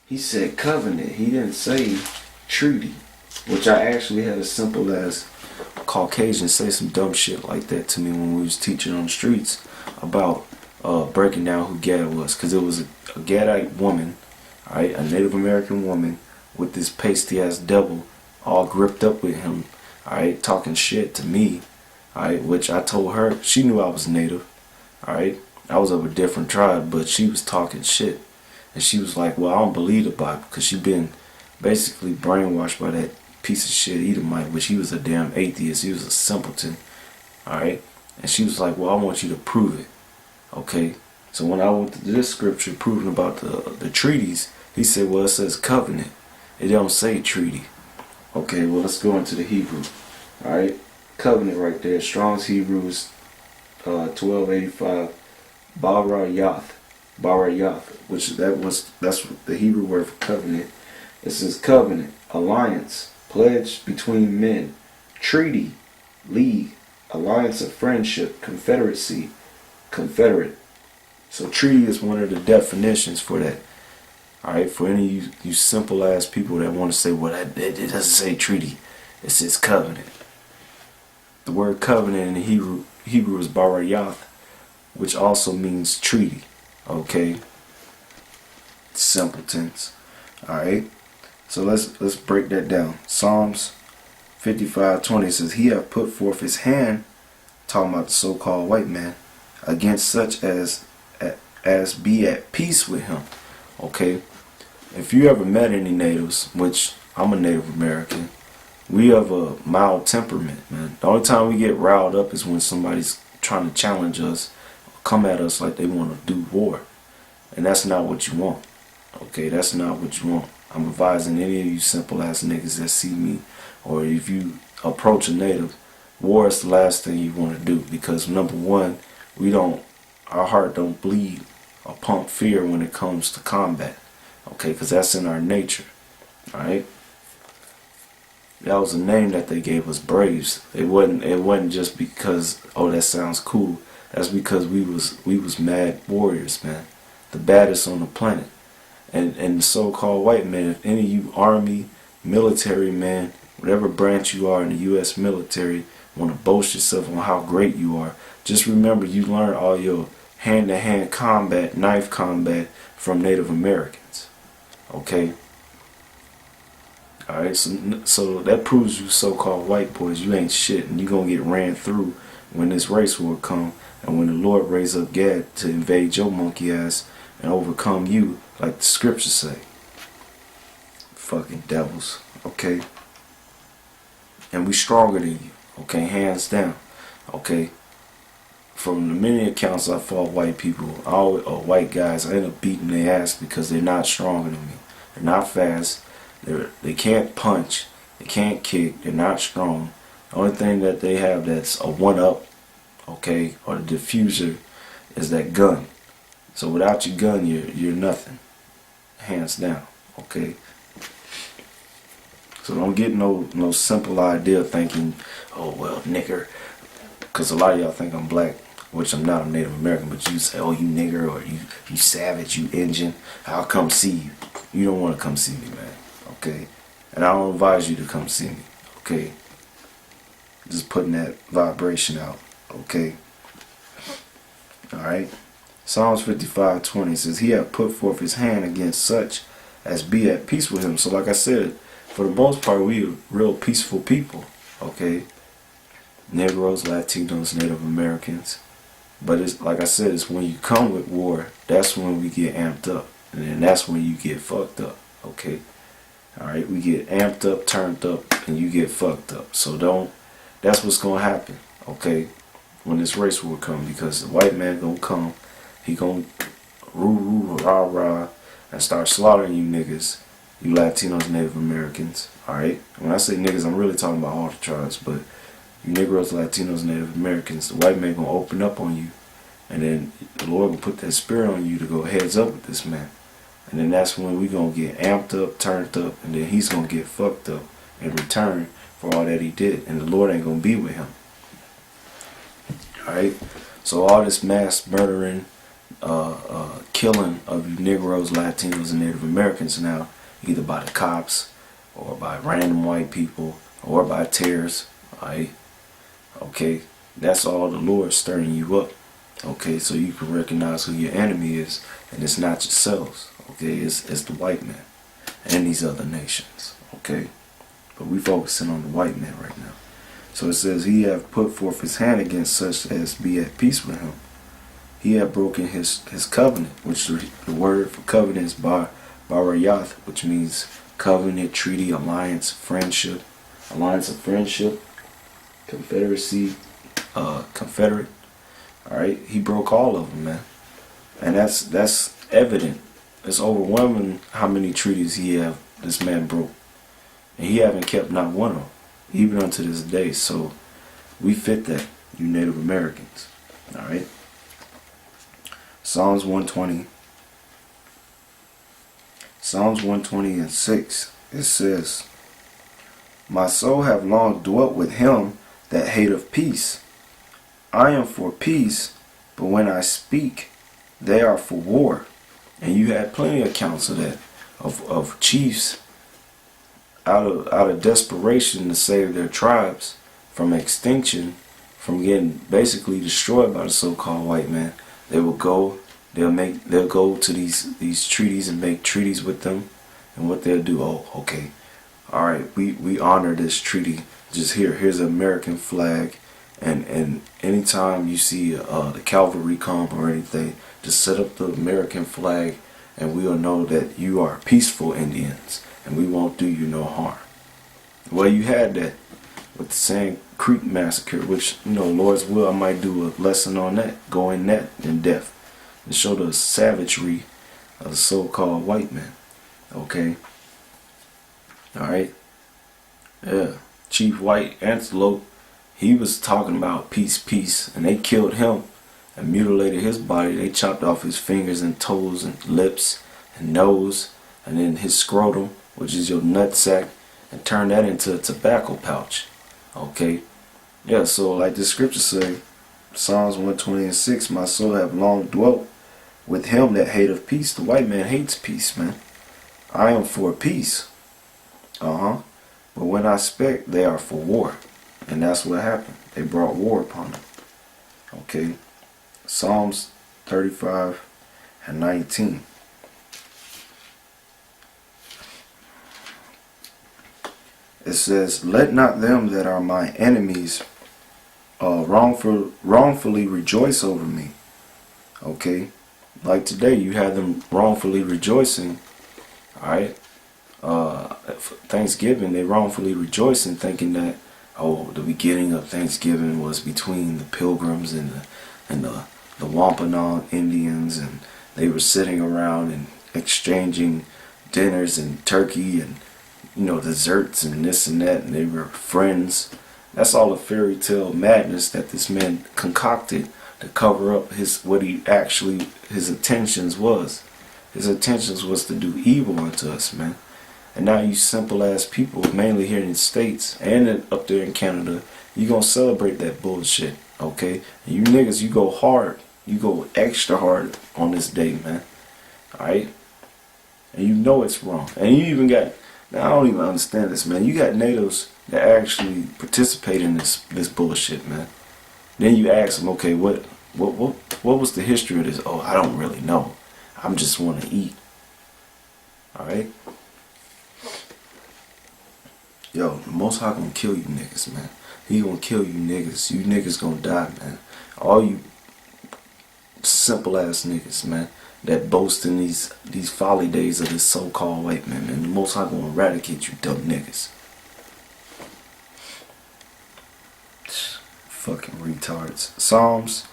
He said covenant. He didn't say treaty. Which I actually had a simple as Caucasian say some dumb shit like that to me when we was teaching on the streets about breaking down who Gad was. Because it was a Gadite woman, alright, a Native American woman with this pasty ass devil all gripped up with him, alright, talking shit to me, alright, which I told her, she knew I was Native, alright, I was of a different tribe, but she was talking shit. And she was like, well, I don't believe the Bible, because she been basically brainwashed by that piece of shit Edomite, which he was a damn atheist, he was a simpleton, alright? And she was like, well, I want you to prove it, okay? So when I went to this scripture proving about the treaties, he said, well, it says covenant, it don't say treaty. Okay, well, let's go into the Hebrew, alright? Covenant right there, Strong's Hebrew is 1285, Barayath, which that's the Hebrew word for covenant. It says covenant, alliance, pledge between men, treaty, league, alliance of friendship, confederacy, confederate. So treaty is one of the definitions for that. Alright, for any of you simple ass people that want to say, well, it doesn't say treaty, it says covenant. The word covenant in the Hebrew is barayath, which also means treaty. Okay, simpletons. Alright, so let's break that down. Psalms 55:20 says, he hath put forth his hand, talking about the so-called white man, against such as be at peace with him. Okay, if you ever met any natives, which I'm a Native American, we have a mild temperament, man. The only time we get riled up is when somebody's trying to challenge us, come at us like they want to do war. And that's not what you want. Okay, that's not what you want. I'm advising any of you simple ass niggas that see me, or if you approach a native, war is the last thing you want to do, because number one, our heart don't bleed or pump fear when it comes to combat. Okay, because that's in our nature. Alright? That was a name that they gave us, Braves. It wasn't just because, oh, that sounds cool. That's because we was mad warriors, man. The baddest on the planet. And the so-called white man, if any of you army, military man, whatever branch you are in the U.S. military, want to boast yourself on how great you are, just remember you learned all your hand-to-hand combat, knife combat from Native Americans. Okay? Alright, so that proves you so-called white boys, you ain't shit, and you gonna get ran through when this race war come, and when the Lord raise up Gad to invade your monkey ass and overcome you, like the scriptures say. Fucking devils, okay? And we stronger than you, okay? Hands down, okay? From the many accounts I fought white people, white guys, I end up beating their ass because they're not stronger than me. They're not fast. They can't punch. They can't kick. They're not strong. The only thing that they have that's a one-up, okay, or the diffuser, is that gun. So without your gun, you're nothing. Hands down, okay? So don't get no simple idea thinking, oh, well, nigger. Because a lot of y'all think I'm black, which I'm not, I'm Native American, but you say, oh, you nigger, or you savage, you Indian, I'll come see you. You don't want to come see me, man, okay? And I don't advise you to come see me, okay? Just putting that vibration out, okay? Alright? Psalms 55:20 says, he hath put forth his hand against such as be at peace with him. So like I said, for the most part, we are real peaceful people, okay? Negroes, Latinos, Native Americans. But it's like I said, it's when you come with war, that's when we get amped up. And then that's when you get fucked up, okay? Alright, we get amped up, turned up, and you get fucked up. So that's what's gonna happen, okay? When this race war come, because the white man gonna come, he gonna rah rah and start slaughtering you niggas, you Latinos, Native Americans, alright? When I say niggas, I'm really talking about all the tribes, but you Negroes, Latinos, Native Americans, the white man gonna open up on you, and then the Lord will put that spirit on you to go heads up with this man. And then that's when we gonna get amped up, turned up, and then he's gonna get fucked up in return for all that he did, and the Lord ain't gonna be with him. Alright? So all this mass murdering, killing of you Negroes, Latinos, and Native Americans now, either by the cops or by random white people or by terrorists. Alright? Okay? That's all the Lord stirring you up. Okay? So you can recognize who your enemy is, and it's not yourselves. Okay? It's the white man and these other nations. Okay? But we focusing on the white man right now. So it says, he hath put forth his hand against such as be at peace with him. He hath broken his covenant, which the word for covenant is barayath, which means covenant, treaty, alliance, friendship, alliance of friendship, confederacy, confederate. Alright, he broke all of them, man. And that's evident. It's overwhelming how many treaties this man broke. And he haven't kept not one of them, even unto this day. So we fit that, you Native Americans. Alright. Psalms 120. Psalms 120 and 6. It says, my soul have long dwelt with him that hateth peace. I am for peace, but when I speak, they are for war. And you had plenty of accounts of that, of chiefs out of desperation to save their tribes from extinction, from getting basically destroyed by the so-called white man. They will go, they'll go to these treaties and make treaties with them, and what they'll do, oh, okay, all right, we honor this treaty. Just here's an American flag, and anytime you see the cavalry come or anything, just set up the American flag, and we'll know that you are peaceful Indians, and we won't do you no harm. Well, you had that with the Sand Creek massacre, which, Lord's will, I might do a lesson on that, go in depth, and show the savagery of the so-called white man. Okay? Alright? Yeah. Chief White Antelope, he was talking about peace, peace, and they killed him and mutilated his body. They chopped off his fingers and toes and lips and nose, and then his scrotum, which is your nutsack, and turned that into a tobacco pouch. Okay? Yeah, so like the scripture say, Psalms 120 and 6, my soul have long dwelt with him that hateth peace. The white man hates peace, man. I am for peace. But when I speak, they are for war. And that's what happened. They brought war upon them. Okay? Psalms 35 and 19. It says, let not them that are my enemies wrongfully rejoice over me. Okay? Like today, you had them wrongfully rejoicing. Alright? Thanksgiving, they wrongfully rejoicing, thinking that, oh, the beginning of Thanksgiving was between the Pilgrims and the Wampanoag Indians, and they were sitting around and exchanging dinners and turkey and desserts and this and that, and they were friends. That's all a fairy tale madness that this man concocted to cover up his intentions was. His intentions was to do evil unto us, man. And now you simple ass people, mainly here in the States and up there in Canada, you gonna celebrate that bullshit, okay? And you niggas, you go hard. You go extra hard on this day, man. Alright? And you know it's wrong. And you even got, now I don't even understand this, man. You got natives that actually participate in this bullshit, man. Then you ask them, okay, what was the history of this? Oh, I don't really know. I'm just want to eat. Alright? Yo, the Most High gonna kill you niggas, man. He gonna kill you niggas. You niggas gonna die, man. All you simple ass niggas, man, that boast in these folly days of this so-called white man, man. The Most High gonna eradicate you dumb niggas. Fucking retards. Psalms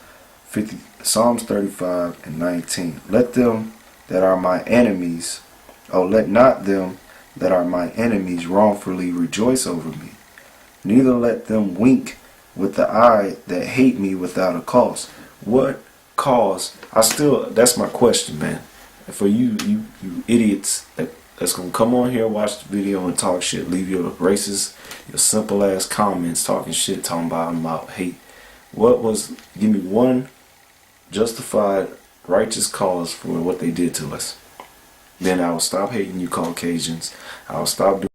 35 and 19. Let them that are my enemies, let not them that are my enemies wrongfully rejoice over me. Neither let them wink with the eye that hate me without a cause. What cause? That's my question, man. And for you idiots that's gonna come on here, watch the video and talk shit, leave your racist, your simple ass comments talking shit, talking about hate. Give me one justified righteous cause for what they did to us. Then I will stop hating you Caucasians. I will stop doing